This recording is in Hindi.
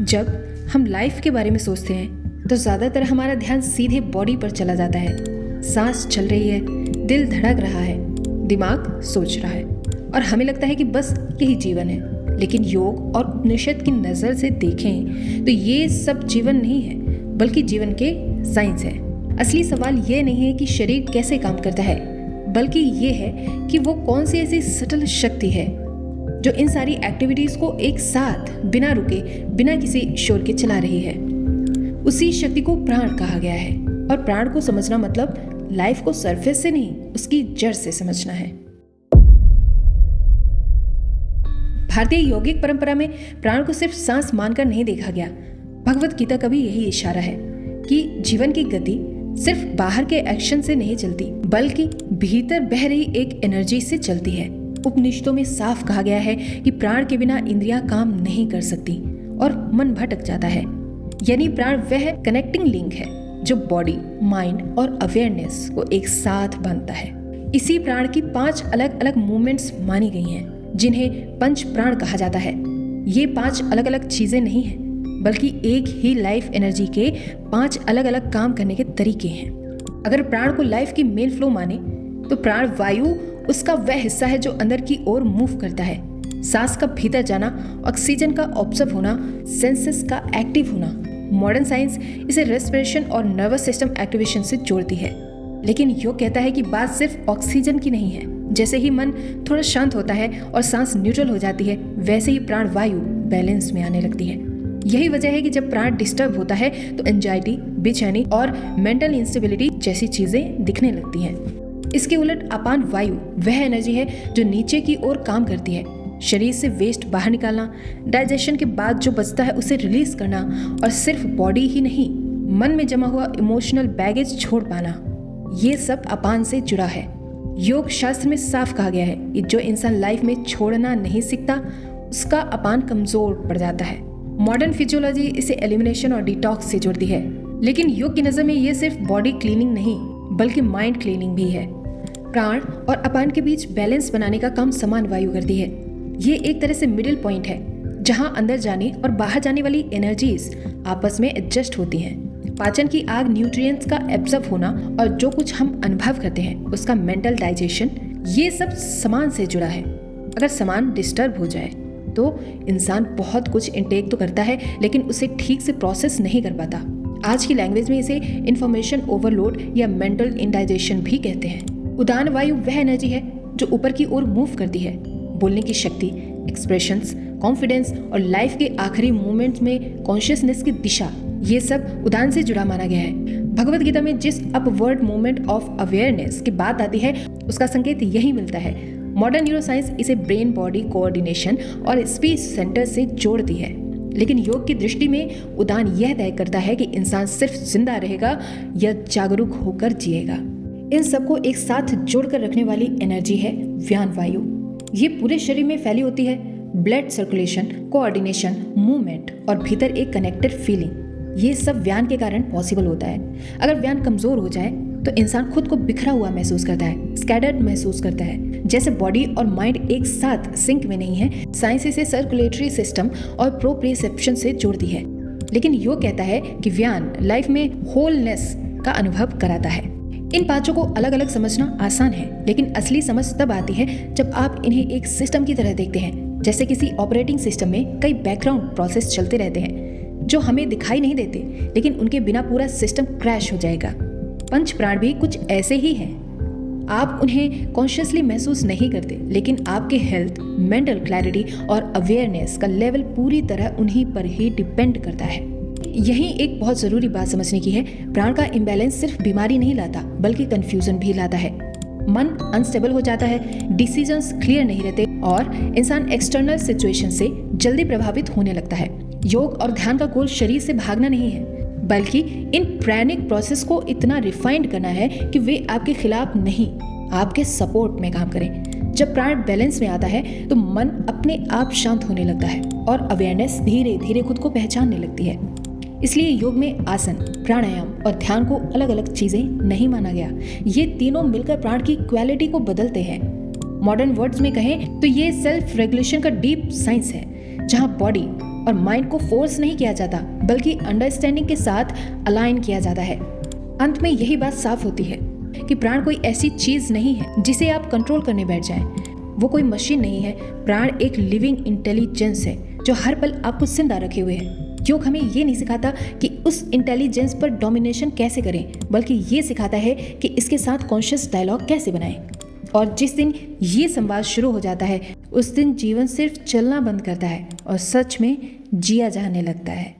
जब हम लाइफ के बारे में सोचते हैं तो ज़्यादातर हमारा ध्यान सीधे बॉडी पर चला जाता है। सांस चल रही है, दिल धड़क रहा है, दिमाग सोच रहा है और हमें लगता है कि बस यही जीवन है। लेकिन योग और उपनिषद की नज़र से देखें तो ये सब जीवन नहीं है, बल्कि जीवन के साइंस है। असली सवाल ये नहीं है कि शरीर कैसे काम करता है, बल्कि ये है कि वो कौन सी ऐसी सटल शक्ति है जो इन सारी एक्टिविटीज को एक साथ बिना रुके, बिना किसी शोर के चला रही है। उसी शक्ति को प्राण कहा गया है और प्राण को समझना मतलब लाइफ को सरफेस से नहीं, उसकी जड़ से समझना है। भारतीय यौगिक परंपरा में प्राण को सिर्फ सांस मानकर नहीं देखा गया। भगवत गीता का भी यही इशारा है कि जीवन की गति सिर्फ बाहर के एक्शन से नहीं चलती, बल्कि भीतर बह रही एक एनर्जी से चलती है। उपनिषदों में साफ कहा गया है कि प्राण के बिना इंद्रियां काम नहीं कर सकती और मन भटक जाता है। यानी प्राण वह कनेक्टिंग लिंक है जो बॉडी, माइंड और अवेयरनेस को एक साथ बांधता है। इसी प्राण की 5 अलग अलग मूवमेंट्स मानी गई हैं, जिन्हें पंच प्राण कहा जाता है। ये 5 अलग अलग चीजें नहीं हैं, बल्कि एक ही लाइफ एनर्जी के 5 अलग अलग काम करने के तरीके हैं। अगर प्राण को लाइफ की मेन फ्लो माने तो प्राण वायु उसका वह हिस्सा है जो अंदर की ओर मूव करता है। सांस का भीतर जाना, ऑक्सीजन का ऑब्जर्व होना, सेंसेस का एक्टिव होना। मॉडर्न साइंस इसे रेस्पिरेशन और नर्वस सिस्टम एक्टिवेशन से जोड़ती है, लेकिन योग कहता है कि बात सिर्फ ऑक्सीजन की नहीं है। जैसे ही मन थोड़ा शांत होता है और सांस न्यूट्रल हो जाती है, वैसे ही प्राण वायु बैलेंस में आने लगती है। यही वजह है कि जब प्राण डिस्टर्ब होता है तो एंजाइटी, बेचैनी और मेंटल इंस्टेबिलिटी जैसी चीजें दिखने लगती हैं। इसके उलट अपान वायु वह एनर्जी है जो नीचे की ओर काम करती है। शरीर से वेस्ट बाहर निकालना, डाइजेशन के बाद जो बचता है उसे रिलीज करना और सिर्फ बॉडी ही नहीं, मन में जमा हुआ इमोशनल बैगेज छोड़ पाना, ये सब अपान से जुड़ा है। योग शास्त्र में साफ कहा गया है कि जो इंसान लाइफ में छोड़ना नहीं सीखता उसका अपान कमजोर पड़ जाता है। मॉडर्न फिजियोलॉजी इसे एलिमिनेशन और डिटॉक्स से जोड़ती है, लेकिन योग की नजर में ये सिर्फ बॉडी क्लीनिंग नहीं, बल्कि माइंड क्लीनिंग भी है। प्राण और अपान के बीच बैलेंस बनाने का काम समान वायु करती है। ये एक तरह से मिडिल पॉइंट है जहां अंदर जाने और बाहर जाने वाली एनर्जीज आपस में एडजस्ट होती हैं। पाचन की आग न्यूट्रिएंट्स का एब्जॉर्ब होना और जो कुछ हम अनुभव करते हैं उसका मेंटल डाइजेशन, ये सब समान से जुड़ा है। अगर समान डिस्टर्ब हो जाए तो इंसान बहुत कुछ इनटेक तो करता है, लेकिन उसे ठीक से प्रोसेस नहीं कर पाता। आज की लैंग्वेज में इसे इंफॉर्मेशन ओवरलोड या मेंटल इंडाइजेशन भी कहते हैं। उदान वायु वह एनर्जी है जो ऊपर की ओर मूव करती है। बोलने की शक्ति, एक्सप्रेशंस, कॉन्फिडेंस और लाइफ के आखिरी मोमेंट्स में कॉन्शियसनेस की दिशा, ये सब उदान से जुड़ा माना गया है। भगवत गीता में जिस अपवर्ड मूवमेंट ऑफ अवेयरनेस की बात आती है उसका संकेत यही मिलता है। मॉडर्न न्यूरोसाइंस इसे ब्रेन बॉडी कोऑर्डिनेशन और स्पीच सेंटर से जोड़ती है, लेकिन योग की दृष्टि में उदान यह तय करता है कि इंसान सिर्फ जिंदा रहेगा या जागरूक होकर जिएगा। इन सबको एक साथ जोड़कर रखने वाली एनर्जी है व्यान वायु। ये पूरे शरीर में फैली होती है। ब्लड सर्कुलेशन, कोऑर्डिनेशन, मूवमेंट और भीतर एक कनेक्टेड फीलिंग, ये सब व्यान के कारण पॉसिबल होता है। अगर व्यान कमजोर हो जाए तो इंसान खुद को बिखरा हुआ महसूस करता है, स्कैटर्ड महसूस करता है, जैसे बॉडी और माइंड एक साथ सिंक में नहीं है। साइंस इसे सर्कुलेटरी सिस्टम और प्रोप्रियोसेप्शन से जोड़ती है, लेकिन योग कहता है कि व्यान लाइफ में होलनेस का अनुभव कराता है। इन पांचों को अलग अलग समझना आसान है, लेकिन असली समझ तब आती है जब आप इन्हें एक सिस्टम की तरह देखते हैं। जैसे किसी ऑपरेटिंग सिस्टम में कई बैकग्राउंड प्रोसेस चलते रहते हैं जो हमें दिखाई नहीं देते, लेकिन उनके बिना पूरा सिस्टम क्रैश हो जाएगा। पंच प्राण भी कुछ ऐसे ही हैं। आप उन्हें कॉन्शियसली महसूस नहीं करते, लेकिन आपके हेल्थ, मेंटल क्लैरिटी और अवेयरनेस का लेवल पूरी तरह उन्हीं पर ही डिपेंड करता है। यही एक बहुत जरूरी बात समझने की है। प्राण का इम्बैलेंस सिर्फ बीमारी नहीं लाता, बल्कि कंफ्यूजन भी लाता है। मन अनस्टेबल हो जाता है, डिसीजंस क्लियर नहीं रहते और इंसान एक्सटर्नल सिचुएशन से जल्दी प्रभावित होने लगता है। योग और ध्यान का गोल शरीर से भागना नहीं है, बल्कि इन प्राणिक प्रोसेस को इतना रिफाइंड करना है कि वे आपके खिलाफ नहीं, आपके सपोर्ट में काम करें। जब प्राण बैलेंस में आता है तो मन अपने आप शांत होने लगता है और अवेयरनेस धीरे धीरे खुद को पहचानने लगती है। इसलिए योग में आसन, प्राणायाम और ध्यान को अलग अलग चीजें नहीं माना गया। ये तीनों मिलकर प्राण की क्वालिटी को बदलते हैं। मॉडर्न वर्ड्स में कहें तो ये सेल्फ रेगुलेशन का डीप साइंस है, जहां बॉडी, और माइंड को फोर्स नहीं किया जाता बल्कि अंडरस्टैंडिंग के साथ अलाइन किया जाता है। अंत में यही बात साफ होती है कि प्राण कोई ऐसी चीज नहीं है जिसे आप कंट्रोल करने बैठ जाएं। वो कोई मशीन नहीं है। प्राण एक लिविंग इंटेलिजेंस है जो हर पल आपको जिंदा रखे हुए है। योग हमें ये नहीं सिखाता कि उस इंटेलिजेंस पर डोमिनेशन कैसे करें, बल्कि ये सिखाता है कि इसके साथ कॉन्शियस डायलॉग कैसे बनाएं। और जिस दिन ये संवाद शुरू हो जाता है उस दिन जीवन सिर्फ चलना बंद करता है और सच में जिया जाने लगता है।